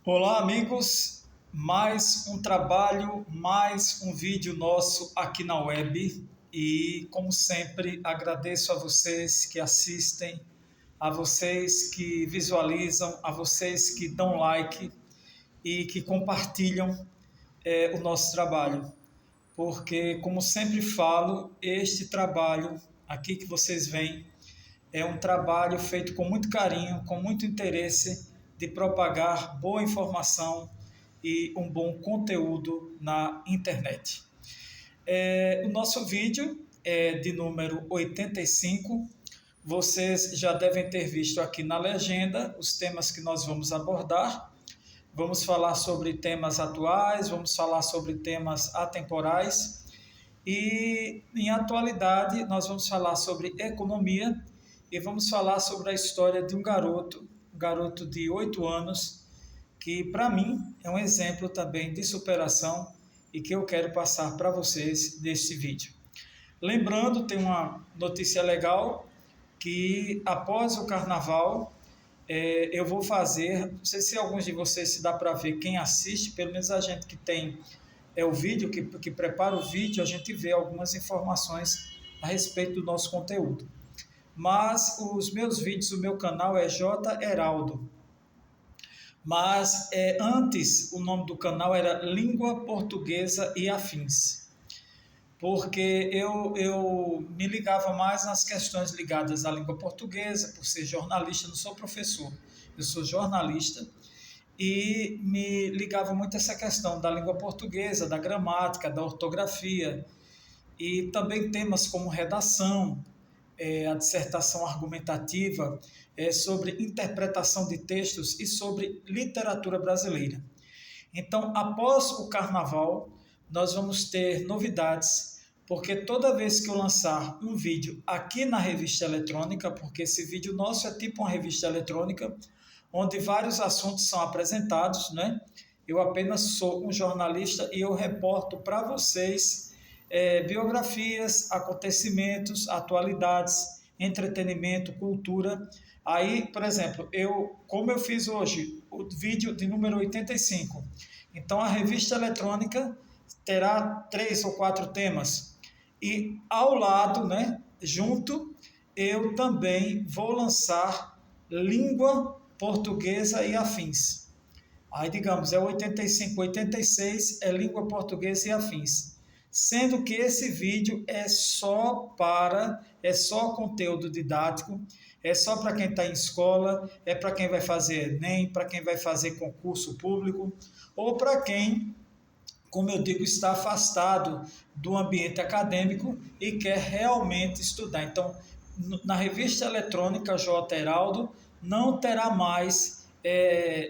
Olá, amigos. Mais um trabalho, mais um vídeo nosso aqui na web. E, como sempre, agradeço a vocês que assistem, a vocês que visualizam, a vocês que dão like e que compartilham o nosso trabalho. Porque, como sempre falo, este trabalho aqui que vocês veem é um trabalho feito com muito carinho, com muito interesse de propagar boa informação e um bom conteúdo na internet. O nosso vídeo é de número 85. Vocês já devem ter visto aqui na legenda os temas que nós vamos abordar. Vamos falar sobre temas atuais, vamos falar sobre temas atemporais e, em atualidade, nós vamos falar sobre economia e vamos falar sobre a história de um garoto de 8 anos, que para mim é um exemplo também de superação e que eu quero passar para vocês neste vídeo. Lembrando, tem uma notícia legal, que após o carnaval eu vou fazer, não sei se alguns de vocês se dá para ver, quem assiste, pelo menos a gente que tem o vídeo, que prepara o vídeo, a gente vê algumas informações a respeito do nosso conteúdo. Mas os meus vídeos, o meu canal é J. Heraldo. Mas antes o nome do canal era Língua Portuguesa e Afins, porque eu me ligava mais nas questões ligadas à língua portuguesa, por ser jornalista, não sou professor, eu sou jornalista, e me ligava muito essa questão da língua portuguesa, da gramática, da ortografia, e também temas como redação, a dissertação argumentativa, sobre interpretação de textos e sobre literatura brasileira. Então, após o carnaval, nós vamos ter novidades, porque toda vez que eu lançar um vídeo aqui na revista eletrônica, porque esse vídeo nosso é tipo uma revista eletrônica, onde vários assuntos são apresentados, né? Eu apenas sou um jornalista e eu reporto para vocês biografias, acontecimentos, atualidades, entretenimento, cultura. Aí, por exemplo, como eu fiz hoje o vídeo de número 85, então a revista eletrônica terá 3 ou 4 temas. E ao lado, né, junto, eu também vou lançar língua portuguesa e afins. Aí, digamos, é 85, 86 é língua portuguesa e afins. Sendo que esse vídeo é só conteúdo didático, é só para quem está em escola, é para quem vai fazer Enem, para quem vai fazer concurso público, ou para quem, como eu digo, está afastado do ambiente acadêmico e quer realmente estudar. Então, na revista eletrônica J. Heraldo, não terá mais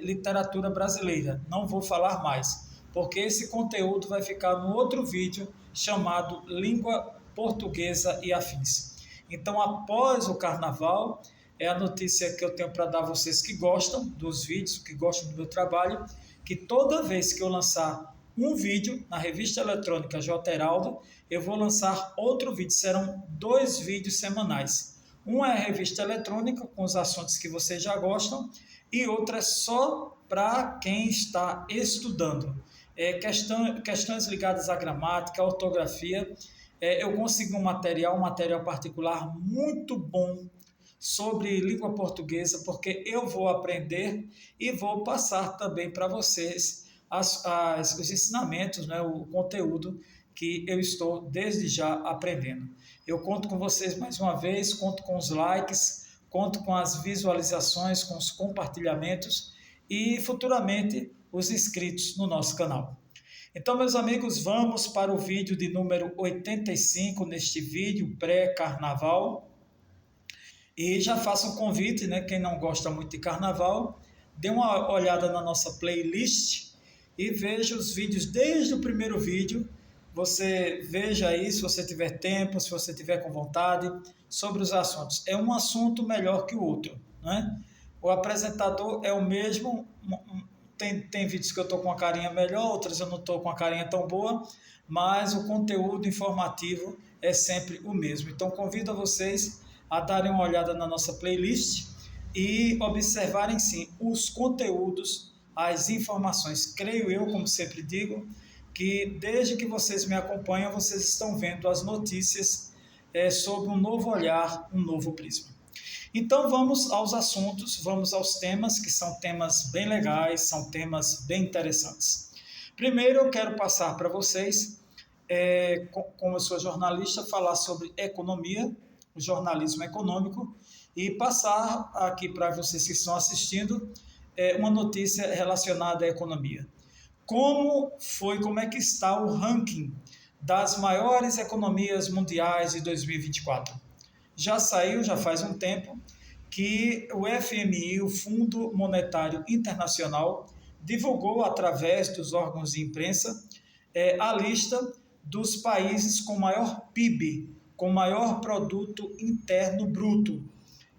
literatura brasileira, não vou falar mais, porque esse conteúdo vai ficar no outro vídeo chamado Língua Portuguesa e Afins. Então, após o carnaval, é a notícia que eu tenho para dar a vocês que gostam dos vídeos, que gostam do meu trabalho, que toda vez que eu lançar um vídeo na revista eletrônica J. Heraldo, eu vou lançar outro vídeo, serão 2 vídeos semanais. Um é a revista eletrônica, com os assuntos que vocês já gostam, e outra é só para quem está estudando. Questões ligadas à gramática, à ortografia. Eu consegui um material particular muito bom sobre língua portuguesa, porque eu vou aprender e vou passar também para vocês os ensinamentos, né, o conteúdo que eu estou desde já aprendendo. Eu conto com vocês mais uma vez, conto com os likes, conto com as visualizações, com os compartilhamentos e futuramente os inscritos no nosso canal. Então, meus amigos, vamos para o vídeo de número 85, neste vídeo pré-carnaval. E já faço um convite, né? Quem não gosta muito de carnaval, dê uma olhada na nossa playlist e veja os vídeos desde o primeiro vídeo. Você veja aí, se você tiver tempo, se você tiver com vontade, sobre os assuntos. É um assunto melhor que o outro, né? O apresentador é o mesmo, tem vídeos que eu estou com uma carinha melhor, outros eu não estou com uma carinha tão boa, mas o conteúdo informativo é sempre o mesmo. Então, convido a vocês a darem uma olhada na nossa playlist e observarem, sim, os conteúdos as informações. Creio eu, como sempre digo, que desde que vocês me acompanham, vocês estão vendo as notícias sobre um novo olhar, um novo prisma. Então vamos aos assuntos, vamos aos temas, que são temas bem legais, são temas bem interessantes. Primeiro eu quero passar para vocês, como eu sou jornalista, falar sobre economia, o jornalismo econômico, e passar aqui para vocês que estão assistindo uma notícia relacionada à economia. Como é que está o ranking das maiores economias mundiais de 2024? Já saiu, já faz um tempo, que o FMI, o Fundo Monetário Internacional, divulgou através dos órgãos de imprensa a lista dos países com maior PIB, com maior produto interno bruto.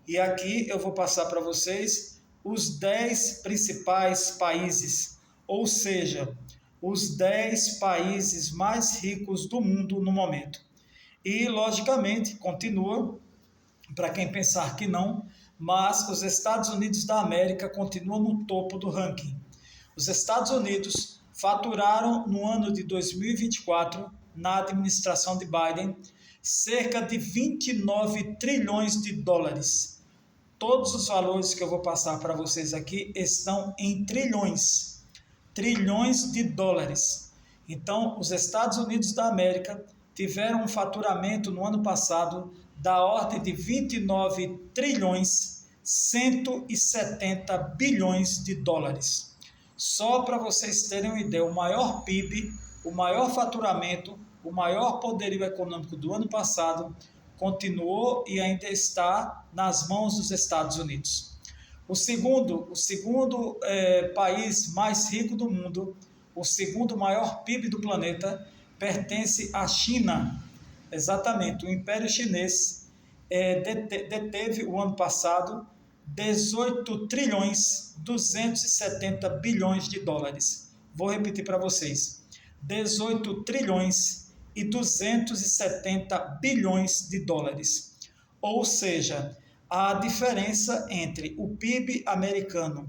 E aqui eu vou passar para vocês os 10 principais países, ou seja, os 10 países mais ricos do mundo no momento. E, logicamente, continua, para quem pensar que não, mas os Estados Unidos da América continuam no topo do ranking. Os Estados Unidos faturaram no ano de 2024, na administração de Biden, cerca de 29 trilhões de dólares. Todos os valores que eu vou passar para vocês aqui estão em trilhões de dólares. Então, os Estados Unidos da América tiveram um faturamento no ano passado da ordem de 29 trilhões 170 bilhões de dólares. Só para vocês terem uma ideia, o maior PIB, o maior faturamento, o maior poderio econômico do ano passado continuou e ainda está nas mãos dos Estados Unidos. O segundo país mais rico do mundo, o segundo maior PIB do planeta, pertence à China. Exatamente, o Império Chinês deteve o ano passado 18 trilhões 270 bilhões de dólares. Vou repetir para vocês, 18 trilhões e 270 bilhões de dólares. Ou seja, a diferença entre o PIB americano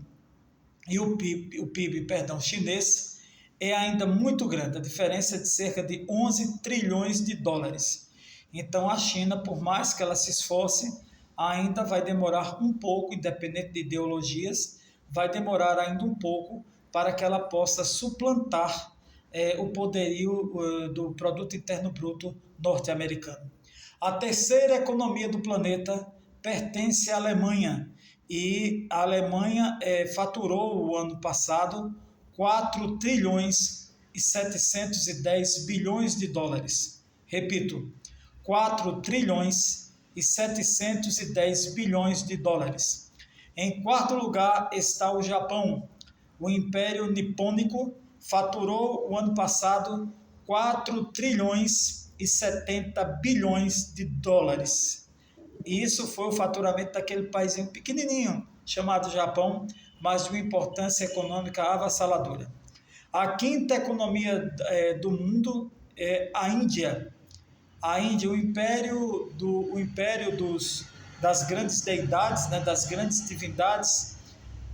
e o PIB chinês é ainda muito grande, a diferença é de cerca de 11 trilhões de dólares. Então a China, por mais que ela se esforce, ainda vai demorar um pouco, independente de ideologias, vai demorar ainda um pouco para que ela possa suplantar o poderio do produto interno bruto norte-americano. A terceira economia do planeta pertence à Alemanha, e a Alemanha faturou o ano passado 4 trilhões e 710 bilhões de dólares. Repito, 4 trilhões e 710 bilhões de dólares. Em quarto lugar está o Japão. O Império Nipônico faturou o ano passado 4 trilhões e 70 bilhões de dólares. E isso foi o faturamento daquele paísinho pequenininho, chamado Japão, mas de uma importância econômica avassaladora. A quinta economia do mundo é a Índia. A Índia, o império das grandes deidades, das grandes divindades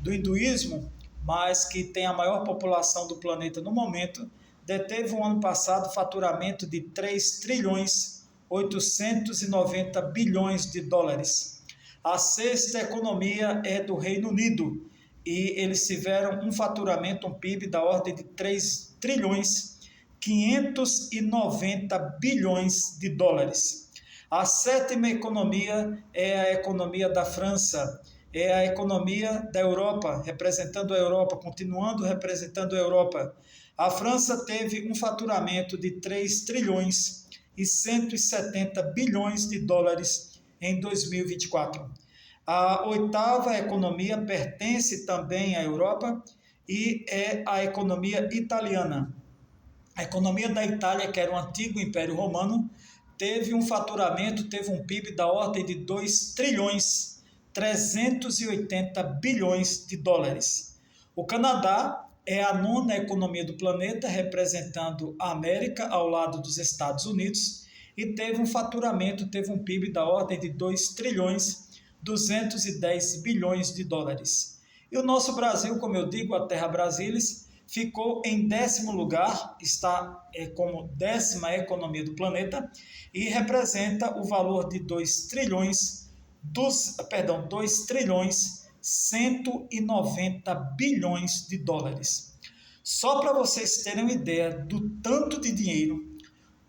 do hinduísmo, mas que tem a maior população do planeta no momento, deteve no ano passado faturamento de 3 trilhões 890 bilhões de dólares. A sexta economia é do Reino Unido, e eles tiveram um faturamento, um PIB da ordem de 3 trilhões 590 bilhões de dólares. A sétima economia é a economia da França, é a economia da Europa, representando a Europa, continuando representando a Europa. A França teve um faturamento de 3 trilhões e 170 bilhões de dólares em 2024. A oitava economia pertence também à Europa e é a economia italiana. A economia da Itália, que era um antigo Império Romano, teve um faturamento, teve um PIB da ordem de 2 trilhões 380 bilhões de dólares. O Canadá é a nona economia do planeta, representando a América ao lado dos Estados Unidos, e teve um faturamento, teve um PIB da ordem de 2 trilhões 210 bilhões de dólares. E o nosso Brasil, como eu digo, a Terra Brasilis, ficou em 10º lugar, está como 10ª economia do planeta e representa o valor de 2 trilhões 190 bilhões de dólares. Só para vocês terem uma ideia do tanto de dinheiro,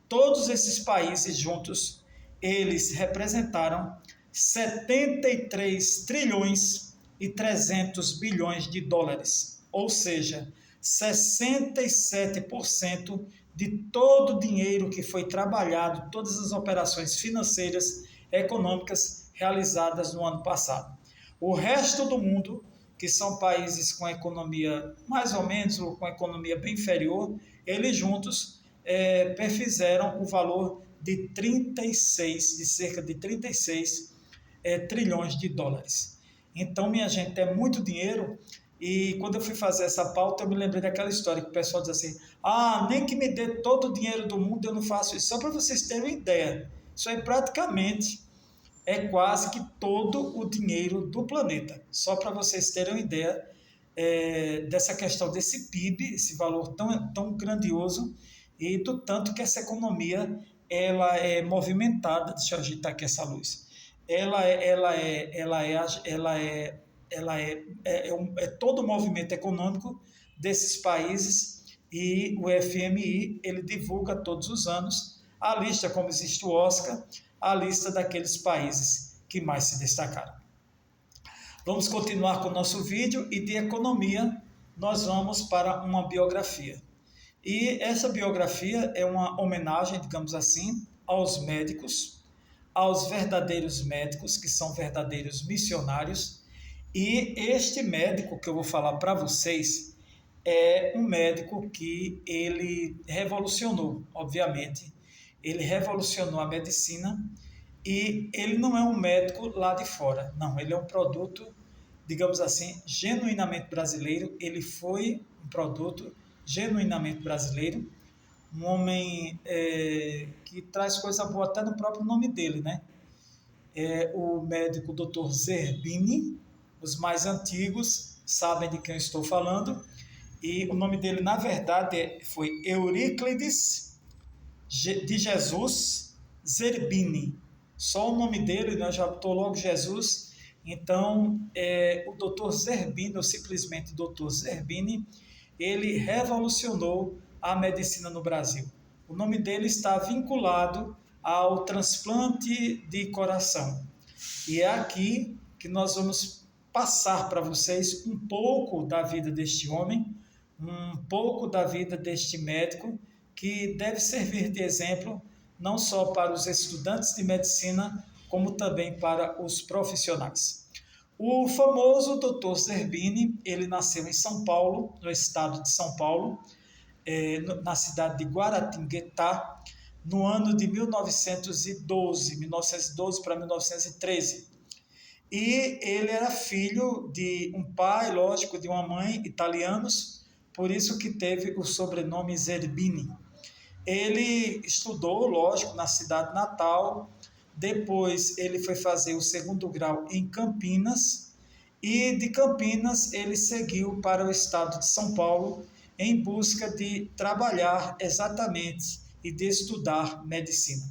todos esses países juntos, eles representaram 73 trilhões e 300 bilhões de dólares, ou seja, 67% de todo o dinheiro que foi trabalhado, todas as operações financeiras, econômicas realizadas no ano passado. O resto do mundo, que são países com economia mais ou menos, ou com economia bem inferior, eles juntos perfizeram o valor de cerca de 36 trilhões de dólares. Então, minha gente, é muito dinheiro. E quando eu fui fazer essa pauta, eu me lembrei daquela história que o pessoal diz assim, nem que me dê todo o dinheiro do mundo, eu não faço isso. Só para vocês terem uma ideia, isso aí praticamente é quase que todo o dinheiro do planeta. Só para vocês terem uma ideia dessa questão desse PIB, esse valor tão grandioso, e do tanto que essa economia ela é movimentada. Deixa eu agitar aqui essa luz. É todo o movimento econômico desses países, e o FMI ele divulga todos os anos a lista, como existe o Oscar, a lista daqueles países que mais se destacaram. Vamos continuar com o nosso vídeo, e de economia nós vamos para uma biografia. E essa biografia é uma homenagem, digamos assim, aos médicos, aos verdadeiros médicos, que são verdadeiros missionários. E este médico que eu vou falar para vocês é um médico que ele revolucionou, obviamente, ele revolucionou a medicina, e ele não é um médico lá de fora, não, ele é um produto, digamos assim, genuinamente brasileiro. Ele foi um produto genuinamente brasileiro, um homem que traz coisa boa até no próprio nome dele, né? O médico Dr. Zerbini. Os mais antigos sabem de quem eu estou falando, e o nome dele, na verdade, foi Euríclides de Jesus Zerbini. Só o nome dele, né, já botou logo Jesus. Então, o Dr. Zerbini, ou simplesmente Dr. Zerbini, ele revolucionou a medicina no Brasil. O nome dele está vinculado ao transplante de coração. E é aqui que nós vamos passar para vocês um pouco da vida deste homem, um pouco da vida deste médico, que deve servir de exemplo não só para os estudantes de medicina, como também para os profissionais. O famoso Dr. Zerbini, ele nasceu em São Paulo, no estado de São Paulo, na cidade de Guaratinguetá, no ano de 1912 para 1913. E ele era filho de um pai, lógico, de uma mãe, italianos, por isso que teve o sobrenome Zerbini. Ele estudou, lógico, na cidade natal, depois ele foi fazer o 2º grau em Campinas, e de Campinas ele seguiu para o estado de São Paulo em busca de trabalhar exatamente e de estudar medicina.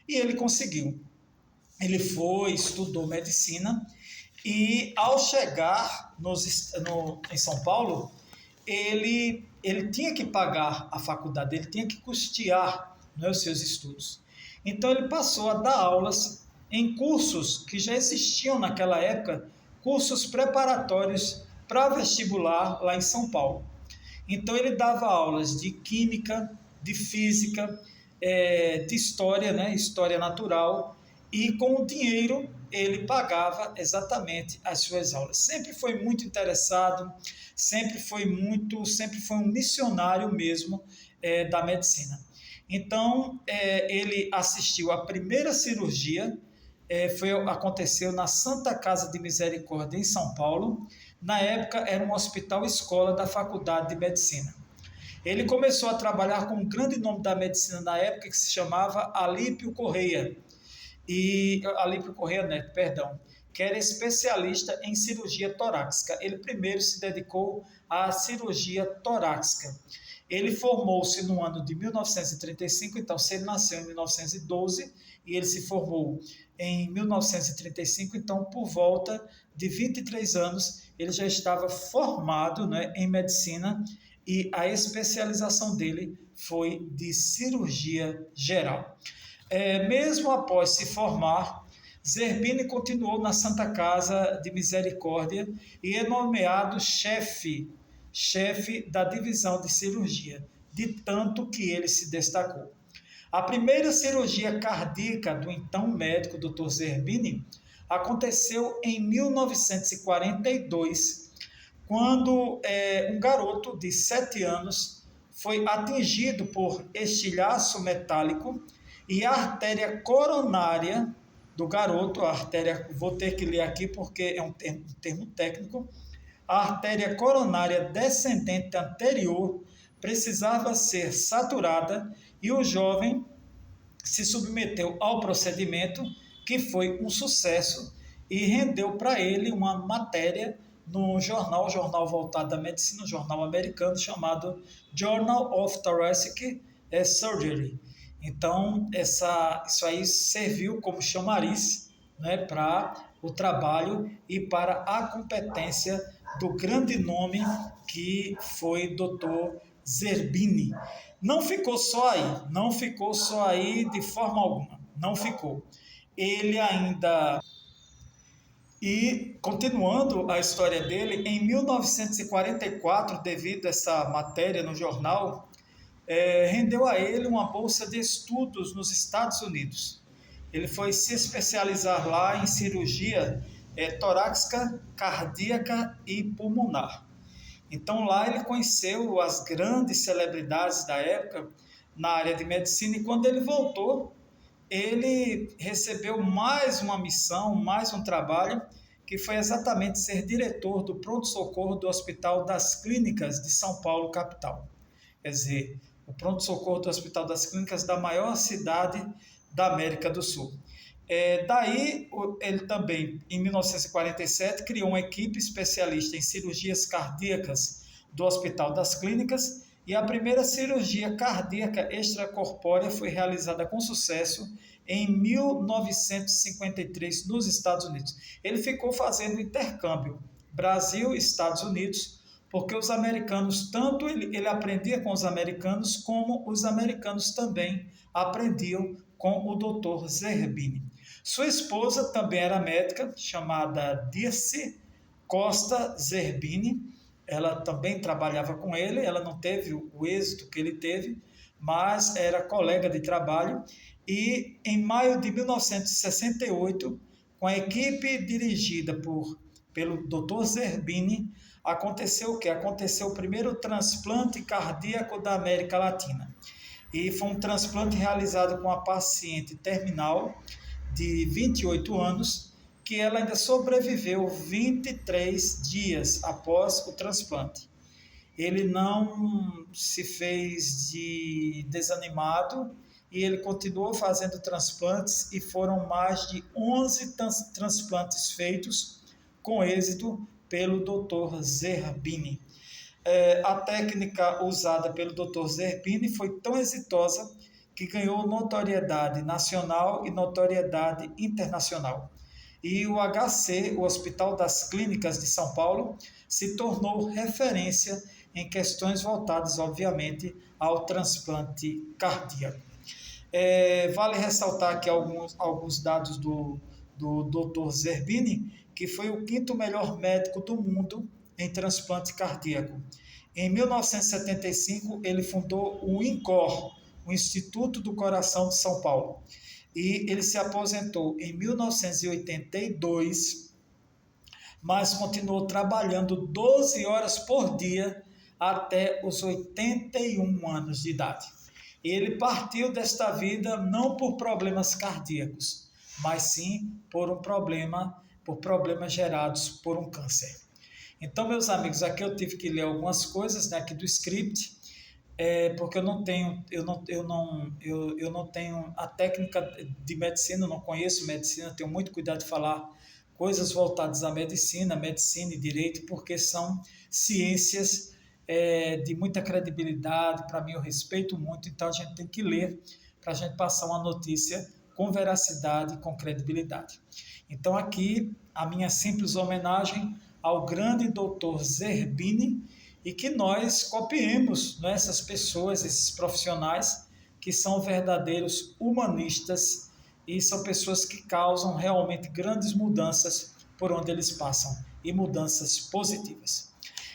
E ele conseguiu. Ele foi, estudou medicina, e ao chegar em São Paulo, ele tinha que pagar a faculdade, ele tinha que custear, né, os seus estudos. Então ele passou a dar aulas em cursos que já existiam naquela época, cursos preparatórios para vestibular lá em São Paulo. Então ele dava aulas de química, de física, de história, né, história natural, e com o dinheiro ele pagava exatamente as suas aulas. Sempre foi muito interessado, sempre foi um missionário mesmo da medicina. Então, ele assistiu à primeira cirurgia, aconteceu na Santa Casa de Misericórdia, em São Paulo. Na época, era um hospital-escola da Faculdade de Medicina. Ele começou a trabalhar com um grande nome da medicina na época, que se chamava Alípio Correia Neto, que era especialista em cirurgia torácica. Ele primeiro se dedicou à cirurgia torácica. Ele formou-se no ano de 1935, então se ele nasceu em 1912 e ele se formou em 1935, então por volta de 23 anos ele já estava formado, né, em medicina, e a especialização dele foi de cirurgia geral. Mesmo após se formar, Zerbini continuou na Santa Casa de Misericórdia e é nomeado chefe da divisão de cirurgia, de tanto que ele se destacou. A primeira cirurgia cardíaca do então médico Dr. Zerbini aconteceu em 1942, quando um garoto de 7 anos foi atingido por estilhaço metálico e a artéria coronária do garoto, a artéria, vou ter que ler aqui porque é um termo técnico, a artéria coronária descendente anterior precisava ser saturada e o jovem se submeteu ao procedimento, que foi um sucesso e rendeu para ele uma matéria no jornal voltado à medicina, um jornal americano chamado Journal of Thoracic Surgery. Então, isso aí serviu como chamariz, né, para o trabalho e para a competência do grande nome que foi Dr. Zerbini. Não ficou só aí de forma alguma, não ficou. Ele ainda... E, continuando a história dele, em 1944, devido a essa matéria no jornal, rendeu a ele uma bolsa de estudos nos Estados Unidos. Ele foi se especializar lá em cirurgia torácica, cardíaca e pulmonar. Então lá ele conheceu as grandes celebridades da época na área de medicina, e quando ele voltou, ele recebeu mais uma missão, mais um trabalho, que foi exatamente ser diretor do pronto-socorro do Hospital das Clínicas de São Paulo, capital. Quer dizer, o pronto-socorro do Hospital das Clínicas da maior cidade da América do Sul. Daí, ele também, em 1947, criou uma equipe especialista em cirurgias cardíacas do Hospital das Clínicas, e a primeira cirurgia cardíaca extracorpórea foi realizada com sucesso em 1953 nos Estados Unidos. Ele ficou fazendo intercâmbio Brasil e Estados Unidos, porque os americanos, tanto ele aprendia com os americanos, como os americanos também aprendiam com o Dr. Zerbini. Sua esposa também era médica, chamada Dirce Costa Zerbini. Ela também trabalhava com ele, ela não teve o êxito que ele teve, mas era colega de trabalho. E em maio de 1968, com a equipe dirigida pelo Dr. Zerbini, aconteceu o quê? Aconteceu o primeiro transplante cardíaco da América Latina. E foi um transplante realizado com a paciente terminal de 28 anos, que ela ainda sobreviveu 23 dias após o transplante. Ele não se fez de desanimado e ele continuou fazendo transplantes, e foram mais de 11 transplantes feitos com êxito pelo Dr. Zerbini. A técnica usada pelo Dr. Zerbini foi tão exitosa que ganhou notoriedade nacional e notoriedade internacional. E o HC, o Hospital das Clínicas de São Paulo, se tornou referência em questões voltadas, obviamente, ao transplante cardíaco. Vale ressaltar aqui alguns dados do Dr. Zerbini, que foi o 5º melhor médico do mundo em transplante cardíaco. Em 1975, ele fundou o INCOR, o Instituto do Coração de São Paulo. E ele se aposentou em 1982, mas continuou trabalhando 12 horas por dia até os 81 anos de idade. Ele partiu desta vida não por problemas cardíacos, mas sim por problemas gerados por um câncer. Então, meus amigos, aqui eu tive que ler algumas coisas, né, aqui do script, porque eu não tenho a técnica de medicina, eu não conheço medicina, tenho muito cuidado de falar coisas voltadas à medicina e direito, porque são ciências de muita credibilidade. Para mim, eu respeito muito, então a gente tem que ler para a gente passar uma notícia com veracidade e com credibilidade. Então, aqui, a minha simples homenagem ao grande doutor Zerbini, e que nós copiemos, né, essas pessoas, esses profissionais que são verdadeiros humanistas e são pessoas que causam realmente grandes mudanças por onde eles passam, e mudanças positivas.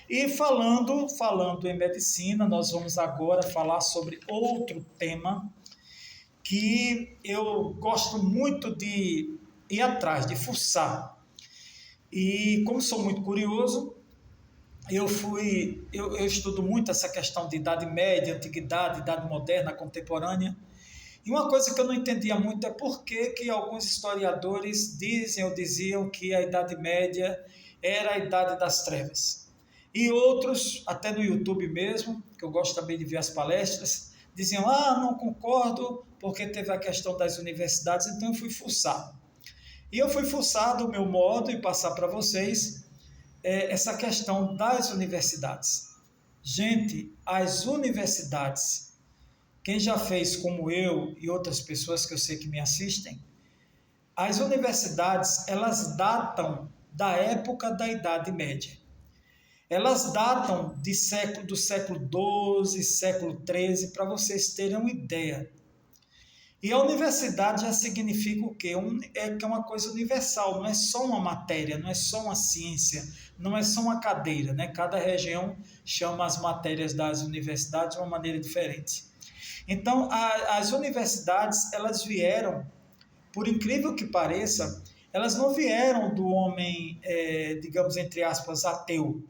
E falando em medicina, nós vamos agora falar sobre outro tema que eu gosto muito de ir atrás, de fuçar. E como sou muito curioso, eu estudo muito essa questão de Idade Média, Antiguidade, Idade Moderna, Contemporânea. E uma coisa que eu não entendia muito é por que alguns historiadores dizem ou diziam que a Idade Média era a Idade das Trevas. E outros, até no YouTube mesmo, que eu gosto também de ver as palestras, diziam, não concordo, porque teve a questão das universidades, então eu fui fuçar. E eu fui fuçar do meu modo e passar para vocês essa questão das universidades. Gente, as universidades, quem já fez como eu e outras pessoas que eu sei que me assistem, as universidades, elas datam da época da Idade Média. Elas datam do século XII, século XIII, para vocês terem uma ideia. E a universidade já significa o quê? É uma coisa universal, não é só uma matéria, não é só uma ciência, não é só uma cadeira, né? Cada região chama as matérias das universidades de uma maneira diferente. Então, as universidades, elas vieram, por incrível que pareça, elas não vieram do homem, digamos, entre aspas, ateu.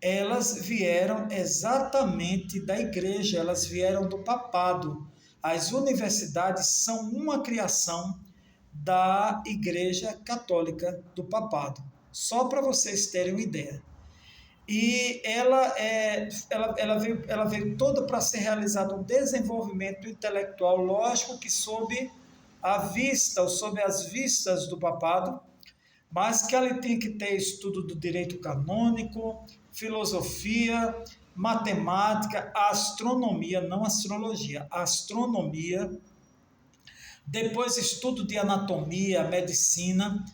Elas vieram exatamente da igreja, elas vieram do papado. As universidades são uma criação da Igreja Católica, do papado, só para vocês terem uma ideia. E ela veio toda para ser realizado um desenvolvimento intelectual, lógico que sob as vistas do papado, mas que ela tem que ter estudo do direito canônico, filosofia, matemática, astronomia, não astrologia, astronomia, depois estudo de anatomia, medicina.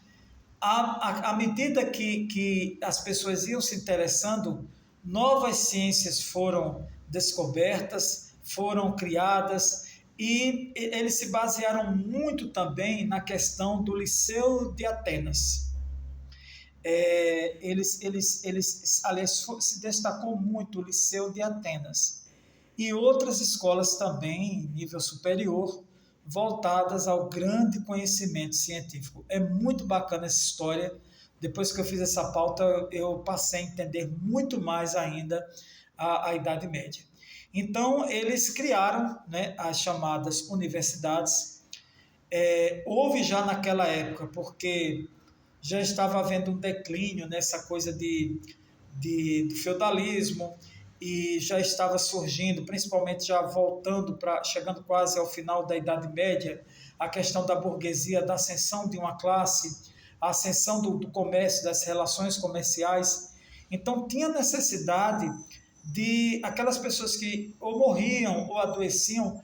À medida que as pessoas iam se interessando, novas ciências foram descobertas, foram criadas, e eles se basearam muito também na questão do Liceu de Atenas. Aliás, se destacou muito o Liceu de Atenas e outras escolas também, em nível superior, voltadas ao grande conhecimento científico. É muito bacana essa história. Depois que eu fiz essa pauta, eu passei a entender muito mais ainda a Idade Média. Então, eles criaram, né, as chamadas universidades. Houve já naquela época, porque já estava havendo um declínio nessa coisa do feudalismo, e já estava surgindo, principalmente já chegando quase ao final da Idade Média, a questão da burguesia, da ascensão de uma classe, a ascensão do comércio, das relações comerciais. Então tinha necessidade de aquelas pessoas que ou morriam ou adoeciam,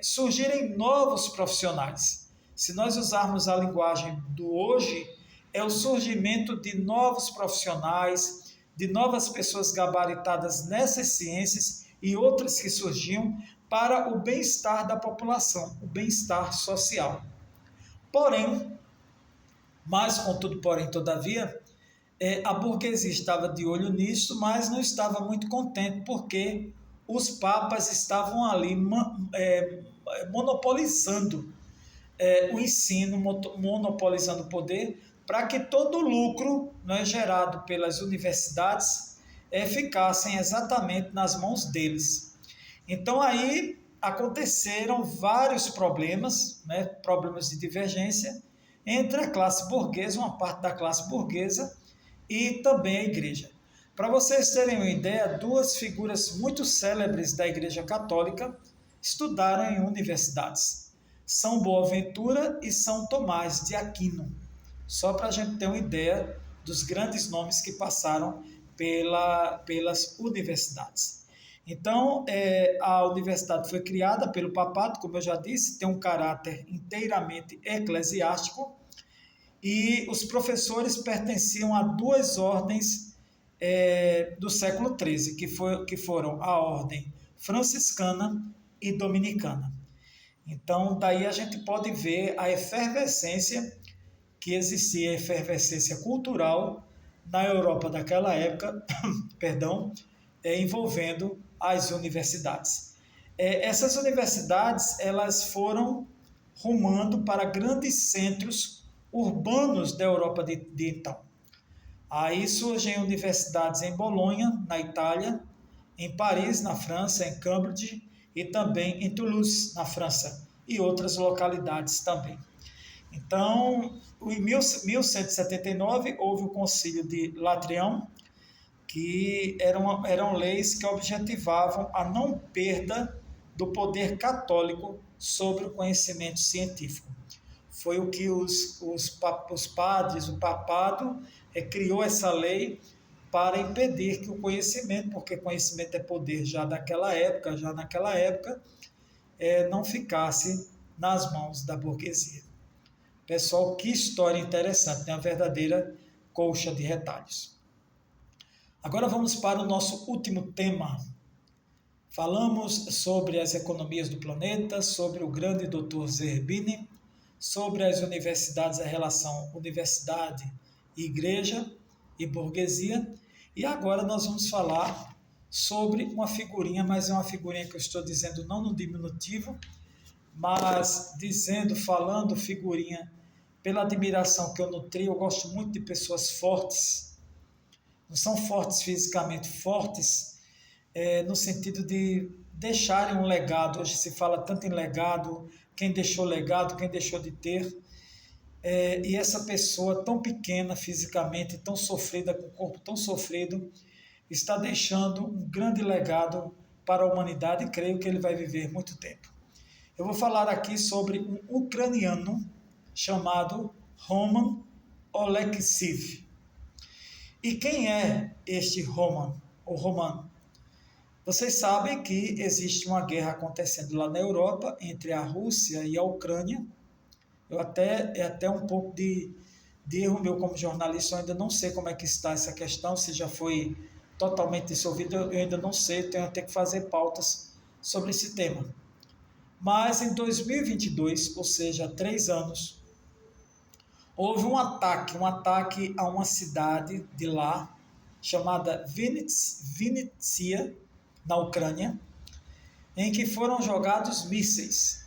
surgirem novos profissionais. Se nós usarmos a linguagem do hoje, é o surgimento de novos profissionais, de novas pessoas gabaritadas nessas ciências e outras que surgiam para o bem-estar da população, o bem-estar social. Porém, contudo, porém, todavia, a burguesia estava de olho nisso, mas não estava muito contente, porque os papas estavam ali monopolizando o ensino, monopolizando o poder, para que todo o lucro, né, gerado pelas universidades ficassem exatamente nas mãos deles. Então aí aconteceram vários problemas, né, problemas de divergência entre a classe burguesa, uma parte da classe burguesa, e também a igreja. Para vocês terem uma ideia, duas figuras muito célebres da Igreja Católica estudaram em universidades: São Boaventura e São Tomás de Aquino. Só para a gente ter uma ideia dos grandes nomes que passaram pelas universidades. Então, a universidade foi criada pelo papado, como eu já disse, tem um caráter inteiramente eclesiástico, e os professores pertenciam a duas ordens do século XIII, que foram a ordem franciscana e dominicana. Então, daí a gente pode ver a efervescência que existia, a efervescência cultural na Europa daquela época, perdão, envolvendo as universidades. Essas universidades, elas foram rumando para grandes centros urbanos da Europa de então. Aí surgem universidades em Bolonha, na Itália, em Paris, na França, em Cambridge e também em Toulouse, na França, e outras localidades também. Então, em 1179, houve o Concílio de Latrião, que eram leis que objetivavam a não perda do poder católico sobre o conhecimento científico. Foi o que os padres, o papado, criou essa lei para impedir que o conhecimento, porque conhecimento é poder já naquela época, não ficasse nas mãos da burguesia. Pessoal, que história interessante, né? Uma verdadeira colcha de retalhos. Agora vamos para o nosso último tema. Falamos sobre as economias do planeta, sobre o grande Dr. Zerbini, sobre as universidades, a relação universidade, igreja e burguesia. E agora nós vamos falar sobre uma figurinha, mas é uma figurinha que eu estou dizendo não no diminutivo, mas falando figurinha pela admiração que eu nutri. Eu gosto muito de pessoas fortes, não são fortes fisicamente, fortes no sentido de deixarem um legado. Hoje se fala tanto em legado, quem deixou legado, quem deixou de ter, e essa pessoa tão pequena fisicamente, tão sofrida, com o corpo tão sofrido, está deixando um grande legado para a humanidade, e creio que ele vai viver muito tempo. Eu vou falar aqui sobre um ucraniano chamado Roman Oleksiy. E quem é este Roman? Vocês sabem que existe uma guerra acontecendo lá na Europa entre a Rússia e a Ucrânia. É até um pouco de erro meu como jornalista, eu ainda não sei como é que está essa questão, se já foi totalmente dissolvido, eu ainda não sei, tenho até que fazer pautas sobre esse tema. Mas em 2022, ou seja, há 3 anos, houve um ataque a uma cidade de lá, chamada Vinnytsia, na Ucrânia, em que foram jogados mísseis.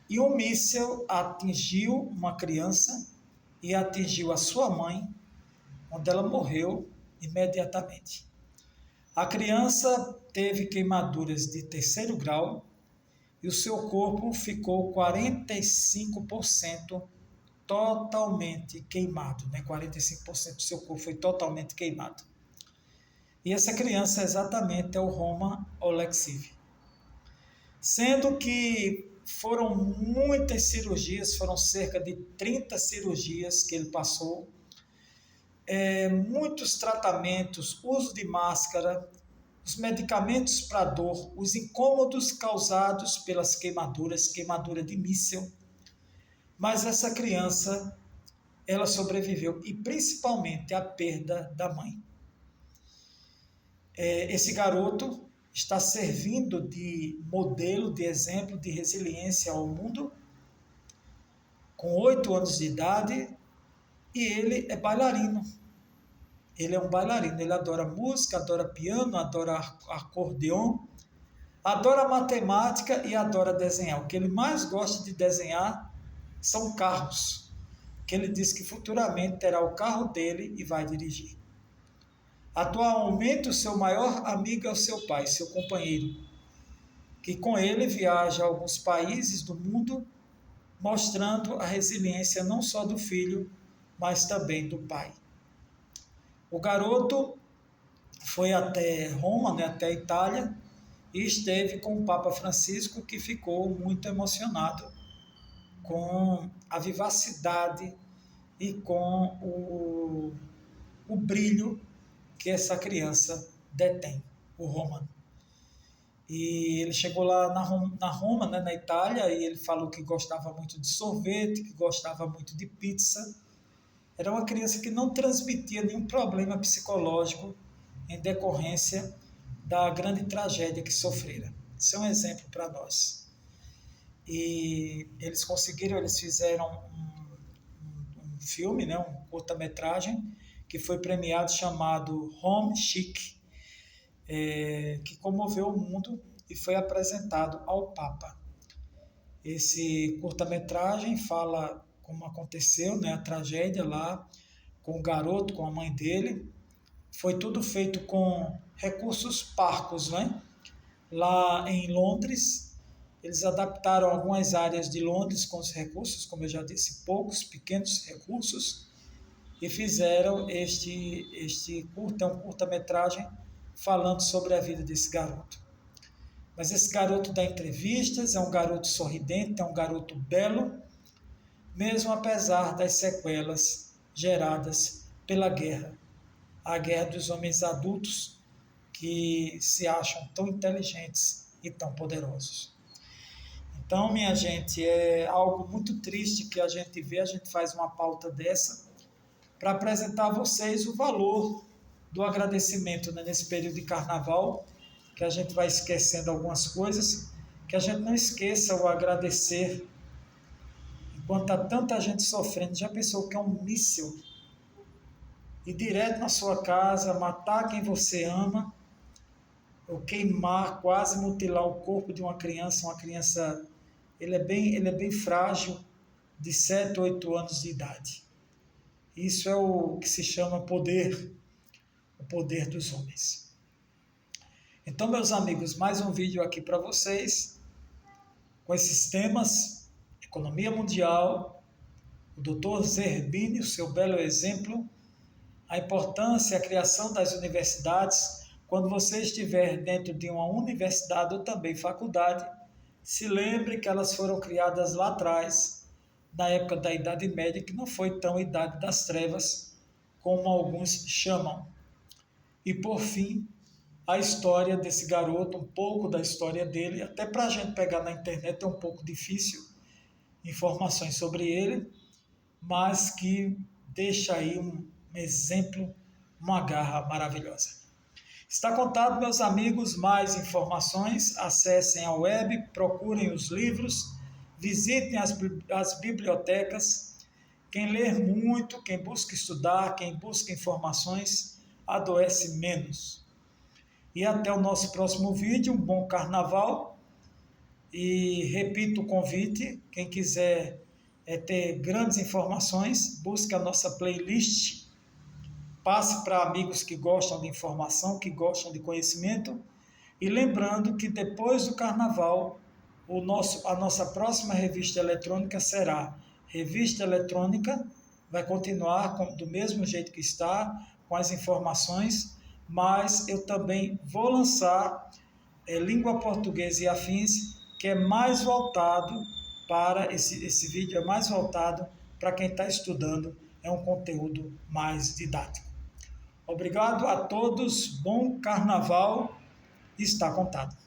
E um míssil atingiu uma criança e atingiu a sua mãe, onde ela morreu imediatamente. A criança teve queimaduras de 3º grau e o seu corpo ficou 45% totalmente queimado, né? 45% do seu corpo foi totalmente queimado. E essa criança exatamente é o Roman Oleksiy. Sendo que foram muitas cirurgias, foram cerca de 30 cirurgias que ele passou, muitos tratamentos, uso de máscara, os medicamentos para dor, os incômodos causados pelas queimaduras, queimadura de míssil. Mas essa criança, ela sobreviveu, e principalmente a perda da mãe. Esse garoto está servindo de modelo, de exemplo de resiliência ao mundo, com 8 anos de idade, e ele é bailarino. Ele é um bailarino, ele adora música, adora piano, adora acordeon, adora matemática e adora desenhar. O que ele mais gosta de desenhar são carros, que ele diz que futuramente terá o carro dele e vai dirigir. Atualmente, o seu maior amigo é o seu pai, seu companheiro, que com ele viaja a alguns países do mundo, mostrando a resiliência não só do filho, mas também do pai. O garoto foi até Roma, né, até a Itália, e esteve com o Papa Francisco, que ficou muito emocionado com a vivacidade e com o brilho que essa criança detém, o Roman. E ele chegou lá na Roma, né, na Itália, e ele falou que gostava muito de sorvete, que gostava muito de pizza. Era uma criança que não transmitia nenhum problema psicológico em decorrência da grande tragédia que sofrera. Isso é um exemplo para nós. E eles fizeram um filme, né, um curta-metragem, que foi premiado, chamado Home Chic, que comoveu o mundo e foi apresentado ao Papa. Esse curta-metragem fala como aconteceu, né, a tragédia lá com o garoto, com a mãe dele. Foi tudo feito com recursos parcos, né? Lá em Londres, eles adaptaram algumas áreas de Londres com os recursos, como eu já disse, poucos, pequenos recursos, e fizeram um curta-metragem falando sobre a vida desse garoto. Mas esse garoto dá entrevistas, é um garoto sorridente, é um garoto belo, mesmo apesar das sequelas geradas pela guerra, a guerra dos homens adultos que se acham tão inteligentes e tão poderosos. Então, minha gente, é algo muito triste que a gente vê, a gente faz uma pauta dessa para apresentar a vocês o valor do agradecimento, né, nesse período de carnaval, que a gente vai esquecendo algumas coisas, que a gente não esqueça o agradecer. Enquanto há tanta gente sofrendo, já pensou que é um míssil ir direto na sua casa, matar quem você ama, ou queimar, quase mutilar o corpo de uma criança, ele é bem frágil, de 7, 8 anos de idade. Isso é o que se chama poder, o poder dos homens. Então, meus amigos, mais um vídeo aqui para vocês, com esses temas: economia mundial, o Dr. Zerbini, o seu belo exemplo, a importância e a criação das universidades. Quando você estiver dentro de uma universidade ou também faculdade, se lembre que elas foram criadas lá atrás, na época da Idade Média, que não foi tão Idade das Trevas, como alguns chamam. E por fim, a história desse garoto, um pouco da história dele, até para a gente pegar na internet é um pouco difícil informações sobre ele, mas que deixa aí um exemplo, uma garra maravilhosa. Está contado, meus amigos. Mais informações, acessem a web, procurem os livros, visitem as bibliotecas. Quem lê muito, quem busca estudar, quem busca informações, adoece menos. E até o nosso próximo vídeo. Um bom carnaval. E repito o convite, quem quiser ter grandes informações, busque a nossa playlist, passe para amigos que gostam de informação, que gostam de conhecimento, e lembrando que depois do carnaval, a nossa próxima revista eletrônica será Revista Eletrônica, vai continuar do mesmo jeito que está, com as informações, mas eu também vou lançar Língua Portuguesa e Afins, que é mais voltado para, esse vídeo é mais voltado para quem está estudando, é um conteúdo mais didático. Obrigado a todos, bom carnaval, está contado.